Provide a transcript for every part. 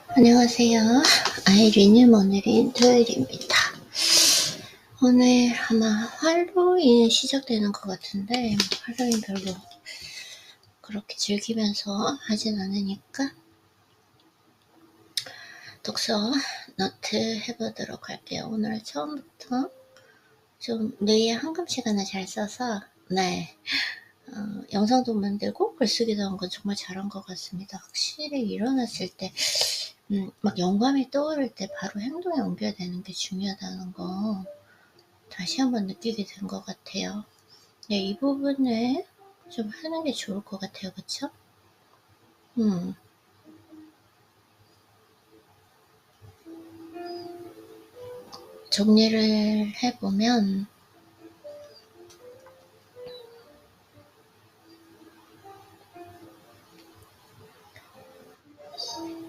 안녕하세요. 아이리님, 오늘이 토요일입니다. 오늘 아마 할로윈 시작되는 것 같은데 할로윈 별로 그렇게 즐기면서 하진 않으니까 독서 노트 해보도록 할게요. 오늘 처음부터 좀 뇌의 황금 시간을 잘 써서 영상도 만들고 글쓰기도 한 건 정말 잘한 것 같습니다. 확실히 일어났을 때 막 영감이 떠오를 때 바로 행동에 옮겨야 되는 게 중요하다는 거 다시 한번 느끼게 된 것 같아요. 네, 이 부분을 좀 하는 게 좋을 것 같아요. 그쵸? 정리를 해보면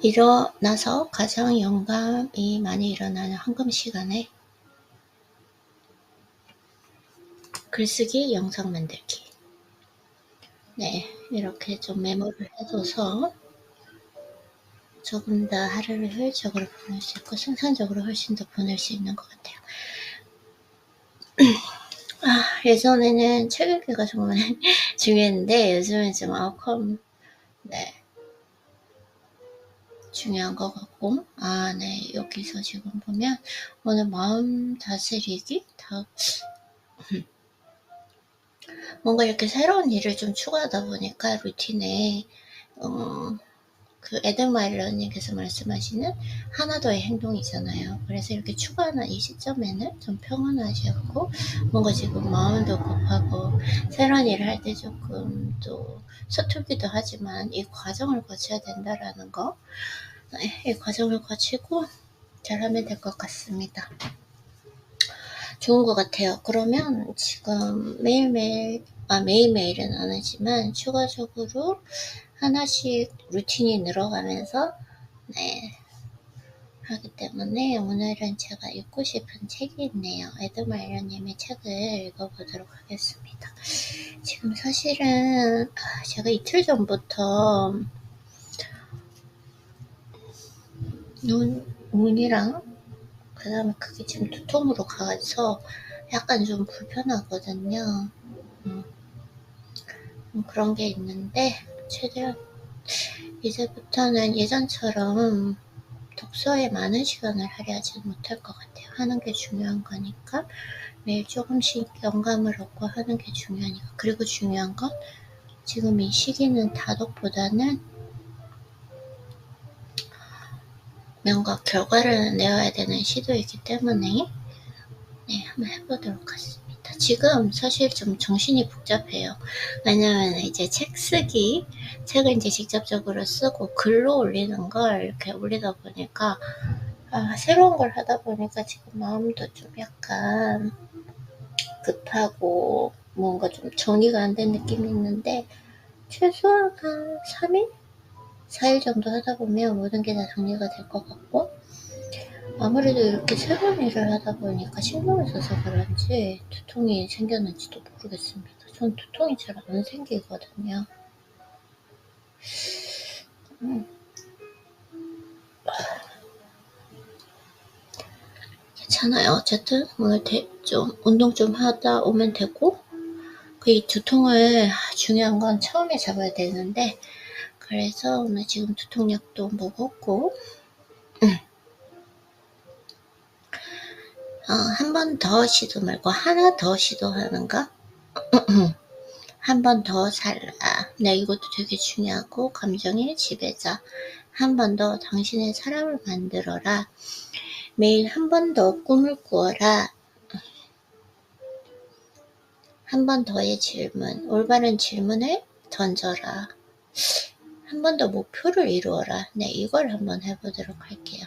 일어나서 가장 영감이 많이 일어나는 황금 시간에 글쓰기, 영상 만들기. 네, 이렇게 좀 메모를 해둬서 조금 더 하루를 효율적으로 보낼 수 있고 생산적으로 훨씬 더 보낼 수 있는 것 같아요. 예전에는 책 읽기가 정말 중요했는데 요즘은 좀 아웃컴 중요한 것 같고 여기서 지금 보면 오늘 마음 다스리기 뭔가 이렇게 새로운 일을 좀 추가하다 보니까 루틴에 그 에드마일러님께서 말씀하시는 하나 더의 행동이잖아요. 그래서 이렇게 추가하는 이 시점에는 좀 평온하시고 뭔가 지금 마음도 급하고 새로운 일을 할 때 조금 또 서툴기도 하지만 이 과정을 거쳐야 된다라는 거, 이 과정을 거치고 잘하면 될 것 같습니다. 좋은 것 같아요. 그러면 지금 매일매일은 아니지만 추가적으로 하나씩 루틴이 늘어가면서 하기 때문에 오늘은 제가 읽고 싶은 책이 있네요. 에드마이러님의 책을 읽어보도록 하겠습니다. 지금 사실은 제가 이틀 전부터 눈이랑 그 다음에 그게 지금 두통으로 가서 약간 좀 불편하거든요. 그런 게 있는데 최대한 이제부터는 예전처럼 독서에 많은 시간을 할애하지는 못할 것 같아요. 하는 게 중요한 거니까 매일 조금씩 영감을 얻고 하는 게 중요하니까. 그리고 중요한 건 지금 이 시기는 다독보다는 뭔가 결과를 내어야 되는 시도이기 때문에 한번 해보도록 하겠습니다. 지금 사실 좀 정신이 복잡해요. 왜냐면 이제 책을 이제 직접적으로 쓰고 글로 올리는 걸 이렇게 올리다 보니까 새로운 걸 하다 보니까 지금 마음도 좀 약간 급하고 뭔가 좀 정리가 안 된 느낌이 있는데 최소한 한 3일? 4일 정도 하다 보면 모든 게 다 정리가 될 것 같고 아무래도 이렇게 새로운 일을 하다 보니까 신경을 써서 그런지 두통이 생겼는지도 모르겠습니다. 전 두통이 잘 안 생기거든요. 괜찮아요. 어쨌든 오늘 좀 운동 좀 하다 오면 되고 이 두통을 중요한 건 처음에 잡아야 되는데 그래서 오늘 지금 두통약도 먹었고 한 번 더 시도 말고 하나 더 시도하는가? 한 번 더 살라. 네, 이것도 되게 중요하고 감정의 지배자. 한 번 더 당신의 사람을 만들어라. 매일 한 번 더 꿈을 꾸어라. 한 번 더의 질문, 올바른 질문을 던져라. 한 번 더 목표를 이루어라. 네, 이걸 한번 해보도록 할게요.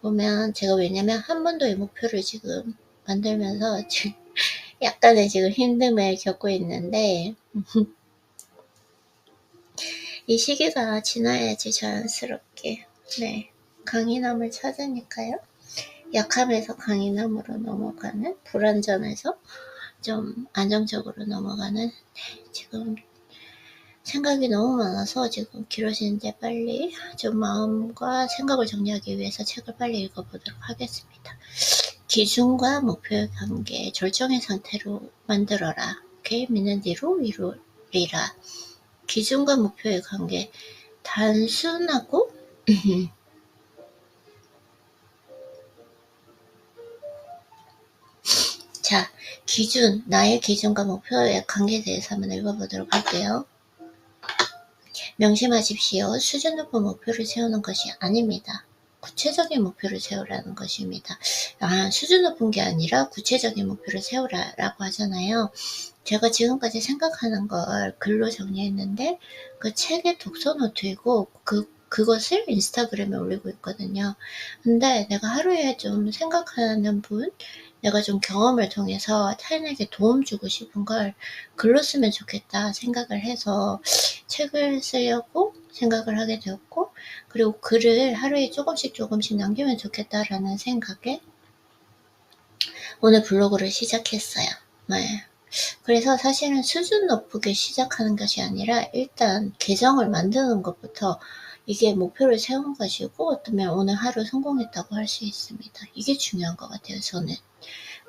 보면 제가 왜냐면 한 번 더의 목표를 지금 만들면서 지금 약간의 지금 힘듦을 겪고 있는데 이 시기가 지나야지 자연스럽게 강인함을 찾으니까요. 약함에서 강인함으로 넘어가는 불안정에서 좀 안정적으로 넘어가는 지금 생각이 너무 많아서 지금 길어지는데 빨리 좀 마음과 생각을 정리하기 위해서 책을 빨리 읽어보도록 하겠습니다. 기준과 목표의 관계, 절정의 상태로 만들어라. 오케이? 믿는 대로 이루리라. 기준과 목표의 관계, 단순하고 자, 기준, 나의 기준과 목표의 관계에 대해서 한번 읽어보도록 할게요. 명심하십시오. 수준 높은 목표를 세우는 것이 아닙니다. 구체적인 목표를 세우라는 것입니다. 수준 높은 게 아니라 구체적인 목표를 세우라라고 하잖아요. 제가 지금까지 생각하는 걸 글로 정리했는데 그 책의 독서 노트이고 그것을 인스타그램에 올리고 있거든요. 근데 내가 하루에 좀 생각하는 내가 좀 경험을 통해서 타인에게 도움 주고 싶은 걸 글로 쓰면 좋겠다 생각을 해서 책을 쓰려고 생각을 하게 되었고, 그리고 글을 하루에 조금씩 남기면 좋겠다라는 생각에 오늘 블로그를 시작했어요. 네. 그래서 사실은 수준 높게 시작하는 것이 아니라 일단 계정을 만드는 것부터 이게 목표를 세운 것이고 어쩌면 오늘 하루 성공했다고 할 수 있습니다. 이게 중요한 것 같아요, 저는.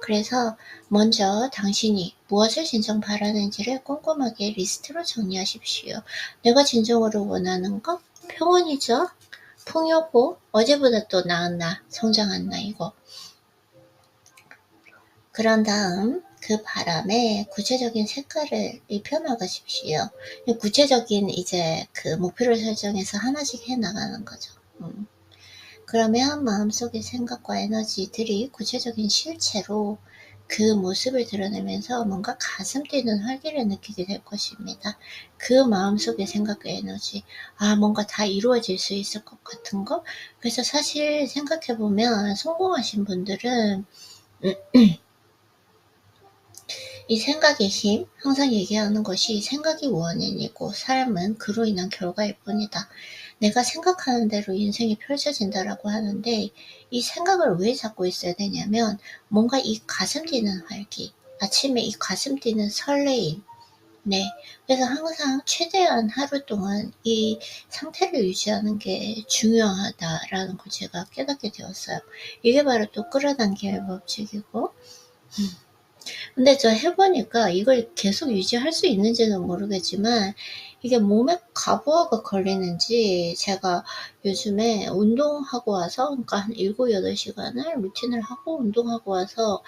그래서 먼저 당신이 무엇을 진정 바라는지를 꼼꼼하게 리스트로 정리하십시오. 내가 진정으로 원하는 것? 평온이죠? 풍요고 어제보다 또 나은 나, 성장한 나 이거. 그런 다음 그 바람에 구체적인 색깔을 입혀나가십시오. 구체적인 이제 그 목표를 설정해서 하나씩 해나가는 거죠. 그러면 마음속의 생각과 에너지들이 구체적인 실체로 그 모습을 드러내면서 뭔가 가슴 뛰는 활기를 느끼게 될 것입니다. 그 마음속의 생각과 에너지, 뭔가 다 이루어질 수 있을 것 같은 거. 그래서 사실 생각해보면 성공하신 분들은 이 생각의 힘, 항상 얘기하는 것이 생각이 원인이고 삶은 그로 인한 결과일 뿐이다. 내가 생각하는 대로 인생이 펼쳐진다라고 하는데 이 생각을 왜 잡고 있어야 되냐면 뭔가 이 가슴 뛰는 활기, 아침에 이 가슴 뛰는 설레임, 네. 그래서 항상 최대한 하루 동안 이 상태를 유지하는 게 중요하다라는 걸 제가 깨닫게 되었어요. 이게 바로 또 끌어당김의 법칙이고, 근데 저 해보니까 이걸 계속 유지할 수 있는지는 모르겠지만 이게 몸에 과부하가 걸리는지 제가 요즘에 운동하고 와서 그러니까 한 7, 8시간을 루틴을 하고 운동하고 와서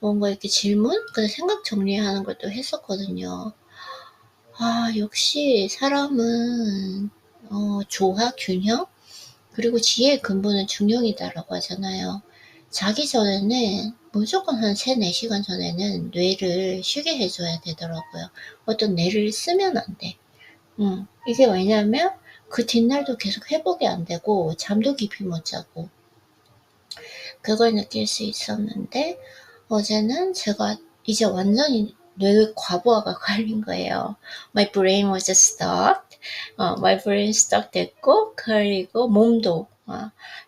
뭔가 이렇게 질문? 생각 정리하는 걸 또 했었거든요. 역시 사람은 조화, 균형, 그리고 지혜의 근본은 중용이다라고 하잖아요. 자기 전에는 무조건 한 3, 4시간 전에는 뇌를 쉬게 해줘야 되더라고요. 어떤 뇌를 쓰면 안 돼. 이게 왜냐면 그 뒷날도 계속 회복이 안 되고 잠도 깊이 못 자고 그걸 느낄 수 있었는데 어제는 제가 이제 완전히 뇌 과부하가 걸린 거예요. My brain was stuck. My brain stuck 됐고 그리고 몸도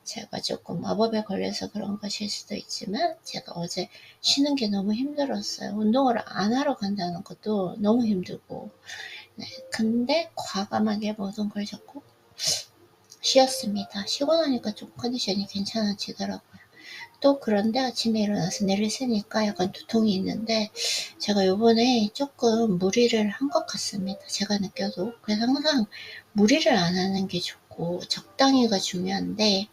제가 조금 마법에 걸려서 그런 것일 수도 있지만 제가 어제 쉬는 게 너무 힘들었어요. 운동을 안 하러 간다는 것도 너무 힘들고 네, 근데 과감하게 모든 걸 잡고 쉬었습니다. 쉬고 나니까 좀 컨디션이 괜찮아지더라고요. 또 그런데 아침에 일어나서 뇌를 쓰니까 약간 두통이 있는데 제가 요번에 조금 무리를 한 것 같습니다. 제가 느껴도. 그래서 항상 무리를 안 하는 게 좋고 적당히가 중요한데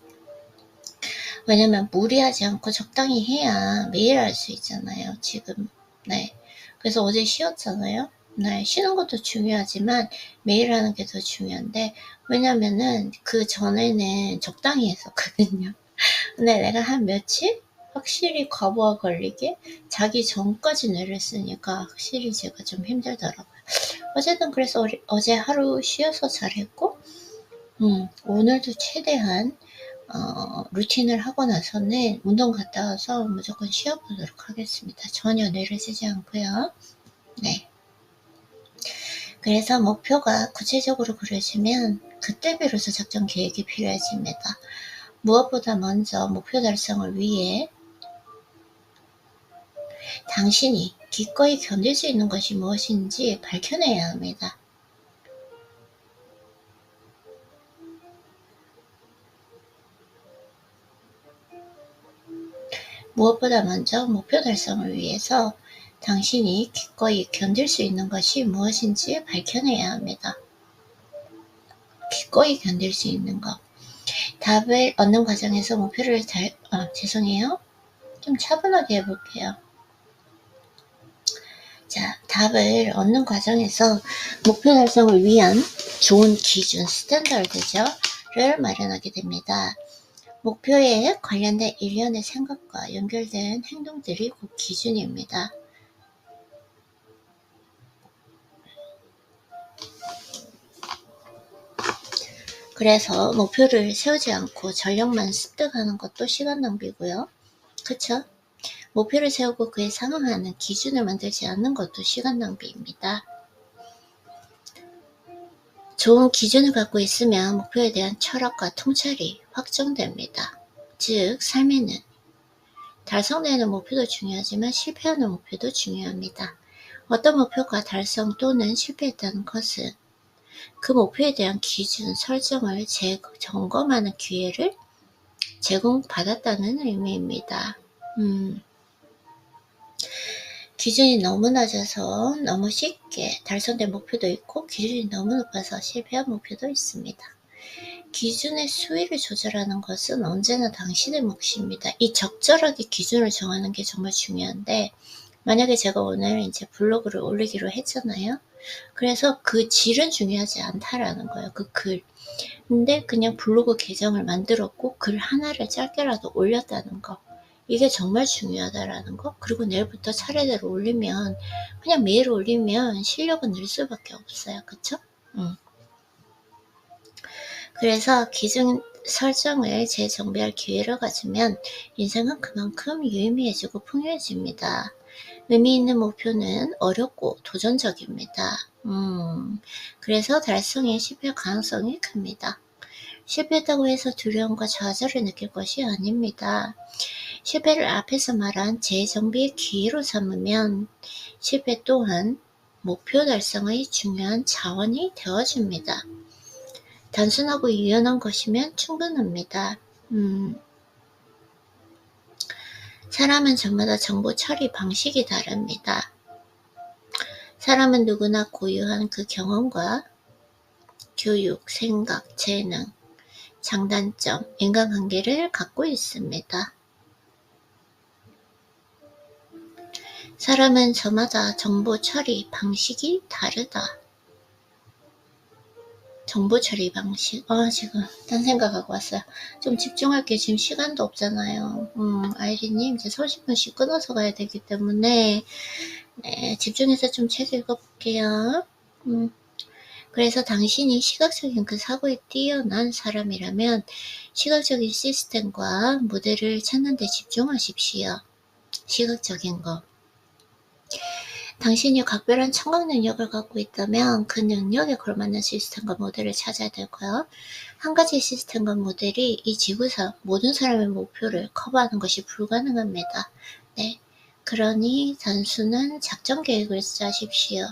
왜냐면 무리하지 않고 적당히 해야 매일 할 수 있잖아요. 지금. 네. 그래서 어제 쉬었잖아요. 네. 쉬는 것도 중요하지만 매일 하는 게 더 중요한데 왜냐면은 그 전에는 적당히 했었거든요. 근데 내가 한 며칠 확실히 과부하 걸리게 자기 전까지 뇌를 쓰니까 확실히 제가 좀 힘들더라고요. 어쨌든 그래서 어제 하루 쉬어서 잘했고 오늘도 최대한 루틴을 하고 나서는 운동 갔다 와서 무조건 쉬어보도록 하겠습니다. 전혀 뇌를 쓰지 않고요. 네. 그래서 목표가 구체적으로 그려지면 그때 비로소 작전 계획이 필요해집니다. 무엇보다 먼저 목표 달성을 위해 당신이 기꺼이 견딜 수 있는 것이 무엇인지 밝혀내야 합니다. 무엇보다 먼저 목표 달성을 위해서 당신이 기꺼이 견딜 수 있는 것이 무엇인지 밝혀내야 합니다. 기꺼이 견딜 수 있는 것. 답을 얻는 과정에서 목표를 죄송해요. 좀 차분하게 해볼게요. 자, 답을 얻는 과정에서 목표 달성을 위한 좋은 기준, 스탠더드를 마련하게 됩니다. 목표에 관련된 일련의 생각과 연결된 행동들이 곧 기준입니다. 그래서 목표를 세우지 않고 전력만 습득하는 것도 시간 낭비고요. 그쵸? 목표를 세우고 그에 상응하는 기준을 만들지 않는 것도 시간 낭비입니다. 좋은 기준을 갖고 있으면 목표에 대한 철학과 통찰이 확정됩니다. 즉, 삶에는 달성되는 목표도 중요하지만 실패하는 목표도 중요합니다. 어떤 목표가 달성 또는 실패했다는 것은 그 목표에 대한 기준 설정을 점검하는 기회를 제공받았다는 의미입니다. 기준이 너무 낮아서 너무 쉽게 달성된 목표도 있고 기준이 너무 높아서 실패한 목표도 있습니다. 기준의 수위를 조절하는 것은 언제나 당신의 몫입니다. 이 적절하게 기준을 정하는 게 정말 중요한데, 만약에 제가 오늘 이제 블로그를 올리기로 했잖아요. 그래서 그 질은 중요하지 않다라는 거예요. 그 글. 근데 그냥 블로그 계정을 만들었고 글 하나를 짧게라도 올렸다는 거. 이게 정말 중요하다라는 거. 그리고 내일부터 차례대로 올리면, 그냥 매일 올리면 실력은 늘 수밖에 없어요. 그쵸? 그래서 기준 설정을 재정비할 기회를 가지면 인생은 그만큼 유의미해지고 풍요해집니다. 의미 있는 목표는 어렵고 도전적입니다. 그래서 달성에 실패할 가능성이 큽니다. 실패했다고 해서 두려움과 좌절을 느낄 것이 아닙니다. 실패를 앞에서 말한 재정비의 기회로 삼으면 실패 또한 목표 달성의 중요한 자원이 되어줍니다. 단순하고 유연한 것이면 충분합니다. 사람은 저마다 정보 처리 방식이 다릅니다. 사람은 누구나 고유한 그 경험과 교육, 생각, 재능, 장단점, 인간관계를 갖고 있습니다. 사람은 저마다 정보 처리 방식이 다르다. 정보 처리 방식. 지금 딴 생각하고 왔어요. 좀 집중할게. 지금 시간도 없잖아요. 아이리님 이제 30분씩 끊어서 가야 되기 때문에 네, 집중해서 좀 책 읽어볼게요. 그래서 당신이 시각적인 그 사고에 뛰어난 사람이라면 시각적인 시스템과 모델을 찾는 데 집중하십시오. 시각적인 거. 당신이 각별한 청각 능력을 갖고 있다면 그 능력에 걸맞는 시스템과 모델을 찾아야 되고요. 한 가지 시스템과 모델이 이 지구상 모든 사람의 목표를 커버하는 것이 불가능합니다. 네, 그러니 단순한 작전 계획을 짜십시오.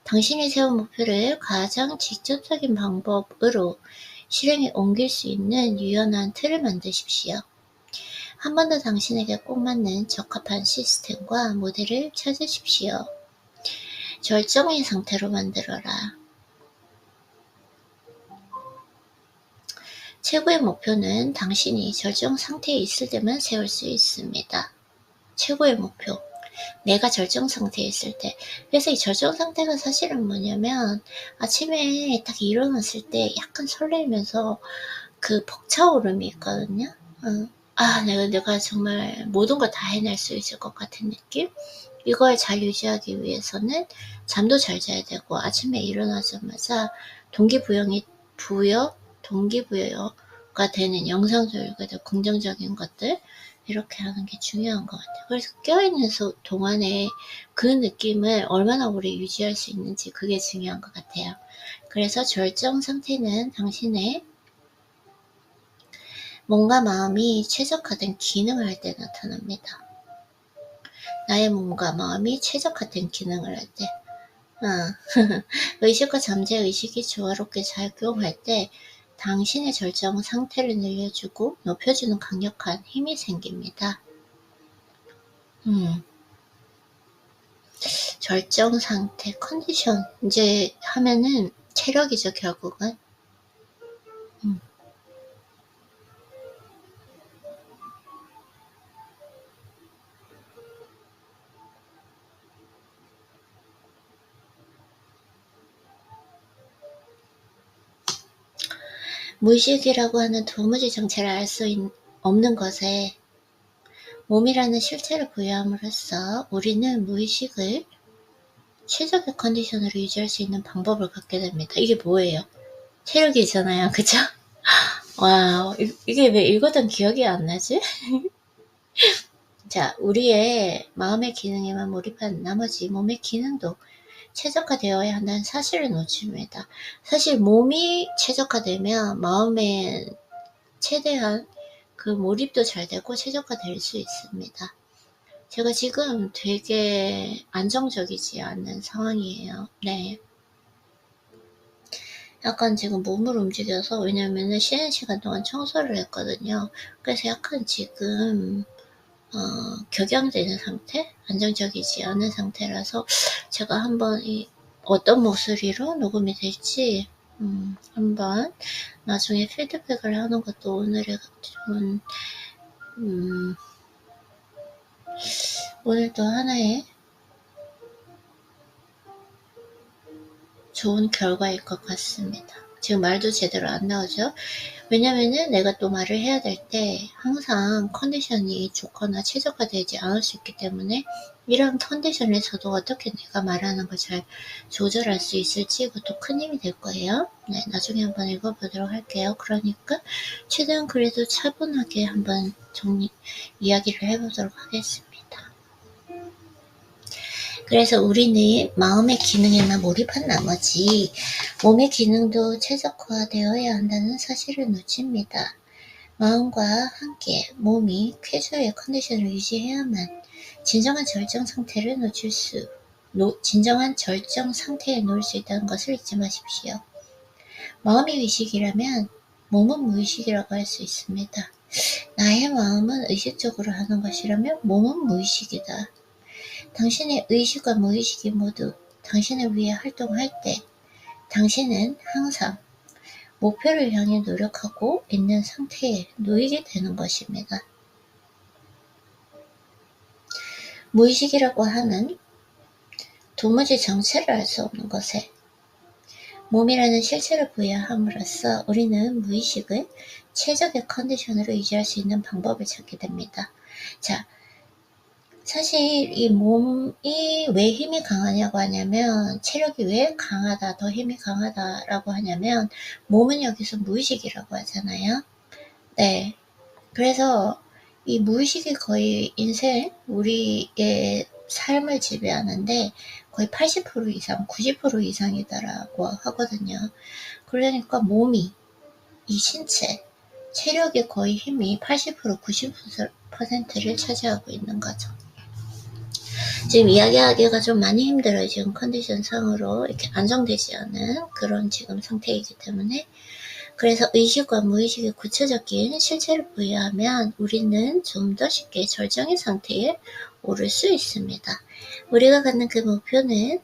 당신이 세운 목표를 가장 직접적인 방법으로 실행에 옮길 수 있는 유연한 틀을 만드십시오. 한 번 더 당신에게 꼭 맞는 적합한 시스템과 모델을 찾으십시오. 절정의 상태로 만들어라. 최고의 목표는 당신이 절정 상태에 있을 때만 세울 수 있습니다. 최고의 목표. 내가 절정 상태에 있을 때. 그래서 이 절정 상태가 사실은 뭐냐면 아침에 딱 일어났을 때 약간 설레면서 그 벅차오름이 있거든요. 내가 정말 모든 걸 다 해낼 수 있을 것 같은 느낌? 이걸 잘 유지하기 위해서는 잠도 잘 자야 되고 아침에 일어나자마자 동기부여가 되는 영상적이고 긍정적인 것들 이렇게 하는 게 중요한 것 같아요. 그래서 깨어있는 동안에 그 느낌을 얼마나 오래 유지할 수 있는지 그게 중요한 것 같아요. 그래서 절정 상태는 당신의 몸과 마음이 최적화된 기능을 할 때 나타납니다. 나의 몸과 마음이 최적화된 기능을 할 때. 의식과 잠재 의식이 조화롭게 작용할 때 당신의 절정 상태를 늘려주고 높여주는 강력한 힘이 생깁니다. 절정 상태, 컨디션 이제 하면은 체력이죠 결국은. 무의식이라고 하는 도무지 정체를 알 수 없는 것에 몸이라는 실체를 부여함으로써 우리는 무의식을 최적의 컨디션으로 유지할 수 있는 방법을 갖게 됩니다. 이게 뭐예요? 체력이잖아요. 그죠? 와, 이게 왜 읽었던 기억이 안 나지? 자, 우리의 마음의 기능에만 몰입한 나머지 몸의 기능도 최적화되어야 한다는 사실을 놓칩니다. 사실 몸이 최적화되면 마음의 최대한 그 몰입도 잘 되고 최적화될 수 있습니다. 제가 지금 되게 안정적이지 않은 상황이에요. 네. 약간 지금 몸을 움직여서, 왜냐면은 쉬는 시간 동안 청소를 했거든요. 그래서 약간 지금 격양되는 상태? 안정적이지 않은 상태라서 제가 한번 어떤 목소리로 녹음이 될지 한번 나중에 피드백을 하는 것도 오늘의 좀 오늘도 하나의 좋은 결과일 것 같습니다. 지금 말도 제대로 안 나오죠? 왜냐면은 내가 또 말을 해야 될 때 항상 컨디션이 좋거나 최적화되지 않을 수 있기 때문에 이런 컨디션에서도 어떻게 내가 말하는 걸 잘 조절할 수 있을지 이것도 큰 힘이 될 거예요. 네, 나중에 한번 읽어보도록 할게요. 그러니까 최대한 그래도 차분하게 한번 이야기를 해보도록 하겠습니다. 그래서 우리는 마음의 기능에만 몰입한 나머지 몸의 기능도 최적화되어야 한다는 사실을 놓칩니다. 마음과 함께 몸이 쾌조의 컨디션을 유지해야만 진정한 절정 상태에 놓을 수 있다는 것을 잊지 마십시오. 마음이 의식이라면 몸은 무의식이라고 할 수 있습니다. 나의 마음은 의식적으로 하는 것이라면 몸은 무의식이다. 당신의 의식과 무의식이 모두 당신을 위해 활동할 때 당신은 항상 목표를 향해 노력하고 있는 상태에 놓이게 되는 것입니다. 무의식이라고 하는 도무지 정체를 알 수 없는 것에 몸이라는 실체를 부여함으로써 우리는 무의식을 최적의 컨디션으로 유지할 수 있는 방법을 찾게 됩니다. 자, 사실 이 몸이 왜 힘이 강하냐고 하냐면, 체력이 왜 강하다, 더 힘이 강하다라고 하냐면, 몸은 여기서 무의식이라고 하잖아요. 네. 그래서 이 무의식이 거의 우리의 삶을 지배하는데 거의 80% 이상, 90% 이상이다라고 하거든요. 그러니까 몸이, 이 신체, 체력의 거의 힘이 80%, 90%를 차지하고 있는 거죠. 지금 이야기하기가 좀 많이 힘들어요. 지금 컨디션 상으로 이렇게 안정되지 않은 그런 지금 상태이기 때문에. 그래서 의식과 무의식의 구체적인 실체를 부여하면 우리는 좀 더 쉽게 절정의 상태에 오를 수 있습니다. 우리가 갖는 그 목표는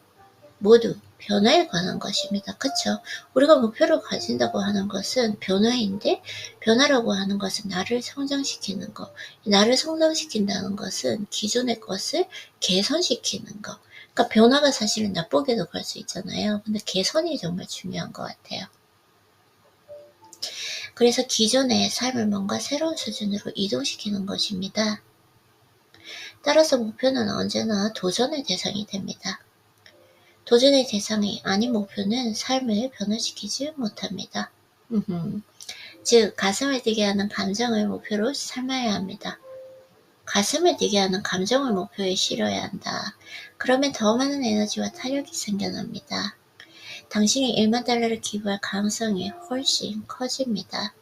모두 변화에 관한 것입니다. 그쵸? 우리가 목표를 가진다고 하는 것은 변화인데, 변화라고 하는 것은 나를 성장시키는 거. 나를 성장시킨다는 것은 기존의 것을 개선시키는 거. 그러니까 변화가 사실은 나쁘게도 갈 수 있잖아요. 근데 개선이 정말 중요한 것 같아요. 그래서 기존의 삶을 뭔가 새로운 수준으로 이동시키는 것입니다. 따라서 목표는 언제나 도전의 대상이 됩니다. 도전의 대상이 아닌 목표는 삶을 변화시키지 못합니다. 즉, 가슴을 뛰게 하는 감정을 목표로 삼아야 합니다. 가슴을 뛰게 하는 감정을 목표에 실어야 한다. 그러면 더 많은 에너지와 탄력이 생겨납니다. 당신이 1만 달러를 기부할 가능성이 훨씬 커집니다.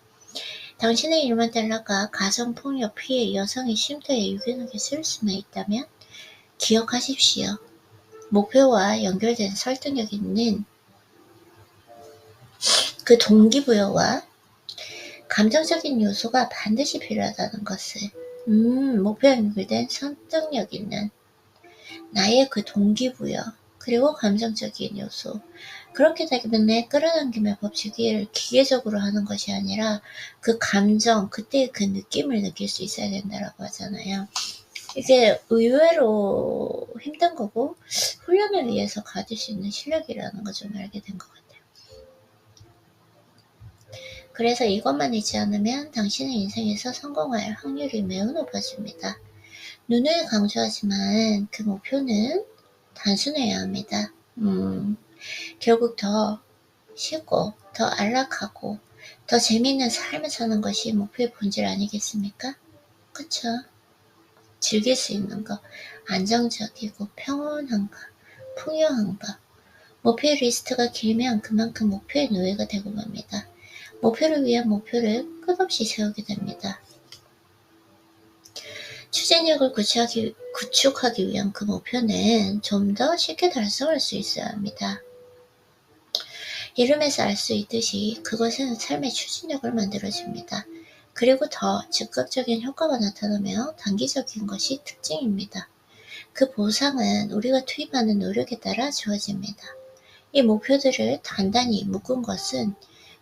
당신의 1만 달러가 가정폭력 피해 여성의 쉼터에 유기하게 쓸 수만 있다면 기억하십시오. 목표와 연결된 설득력 있는 그 동기부여와 감정적인 요소가 반드시 필요하다는 것을. 목표에 연결된 설득력 있는 나의 그 동기부여, 그리고 감정적인 요소. 그렇게 되면 끌어당김의 법칙을 기계적으로 하는 것이 아니라 그 감정, 그때의 그 느낌을 느낄 수 있어야 된다라고 하잖아요. 이게 의외로 힘든 거고 훈련을 위해서 가질 수 있는 실력이라는 걸 좀 알게 된 것 같아요. 그래서 이것만 잊지 않으면 당신의 인생에서 성공할 확률이 매우 높아집니다. 누누이 강조하지만 그 목표는 단순해야 합니다. 결국 더 쉽고 더 안락하고 더 재미있는 삶을 사는 것이 목표의 본질 아니겠습니까? 그쵸? 즐길 수 있는 것, 안정적이고 평온한 것, 풍요한 것. 목표의 리스트가 길면 그만큼 목표의 노예가 되고 맙니다. 목표를 위한 목표를 끝없이 세우게 됩니다. 추진력을 구축하기 위한 그 목표는 좀 더 쉽게 달성할 수 있어야 합니다. 이름에서 알 수 있듯이 그것은 삶의 추진력을 만들어줍니다. 그리고 더 즉각적인 효과가 나타나며 단기적인 것이 특징입니다. 그 보상은 우리가 투입하는 노력에 따라 주어집니다. 이 목표들을 단단히 묶은 것은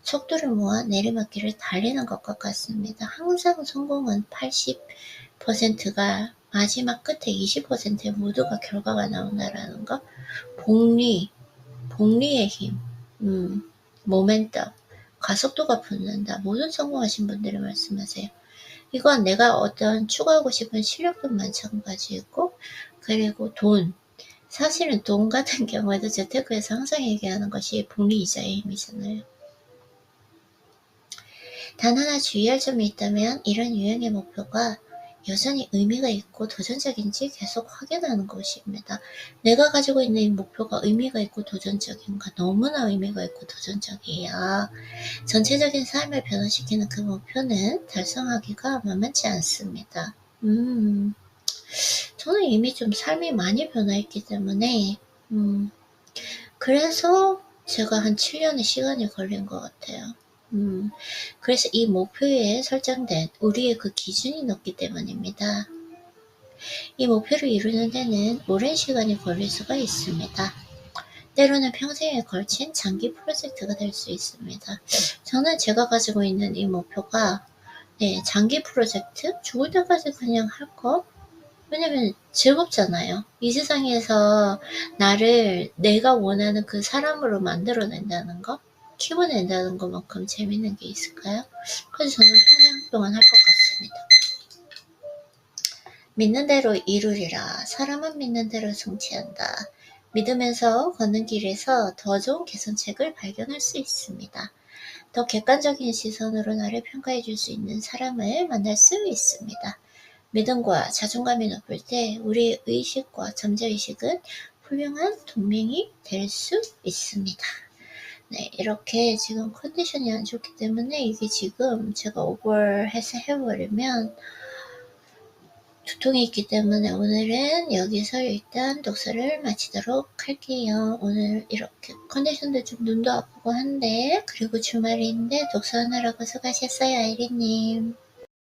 속도를 모아 내리막길을 달리는 것과 같습니다. 항상 성공은 80%가 마지막 끝에 20%의 모두가 결과가 나온다라는 거. 복리의 힘, 모멘텀, 가속도가 붙는다. 모든 성공하신 분들이 말씀하세요. 이건 내가 어떤 추구하고 싶은 실력도 마찬가지고, 그리고 돈. 사실은 돈 같은 경우에도 재테크에서 항상 얘기하는 것이 복리이자의 힘이잖아요. 단 하나 주의할 점이 있다면 이런 유형의 목표가 여전히 의미가 있고 도전적인지 계속 확인하는 것입니다. 내가 가지고 있는 이 목표가 의미가 있고 도전적인가? 너무나 의미가 있고 도전적이야. 전체적인 삶을 변화시키는 그 목표는 달성하기가 만만치 않습니다. 저는 이미 좀 삶이 많이 변화했기 때문에 그래서 제가 한 7년의 시간이 걸린 것 같아요. 그래서 이 목표에 설정된 우리의 그 기준이 높기 때문입니다. 이 목표를 이루는 데는 오랜 시간이 걸릴 수가 있습니다. 때로는 평생에 걸친 장기 프로젝트가 될 수 있습니다. 저는 제가 가지고 있는 이 목표가 장기 프로젝트? 죽을 때까지 그냥 할 거? 왜냐면 즐겁잖아요. 이 세상에서 나를 내가 원하는 그 사람으로 만들어낸다는 거? 키워낸다는 것만큼 재밌는 게 있을까요? 그래서 저는 평생 동안 할 것 같습니다. 믿는 대로 이루리라. 사람은 믿는 대로 성취한다. 믿으면서 걷는 길에서 더 좋은 개선책을 발견할 수 있습니다. 더 객관적인 시선으로 나를 평가해 줄 수 있는 사람을 만날 수 있습니다. 믿음과 자존감이 높을 때 우리의 의식과 잠재의식은 훌륭한 동맹이 될 수 있습니다. 네, 이렇게 지금 컨디션이 안 좋기 때문에 이게 지금 제가 오버해서 해버리면 두통이 있기 때문에 오늘은 여기서 일단 독서를 마치도록 할게요. 오늘 이렇게 컨디션도 좀 눈도 아프고 한데, 그리고 주말인데 독서하느라고 수고하셨어요, 아이리님.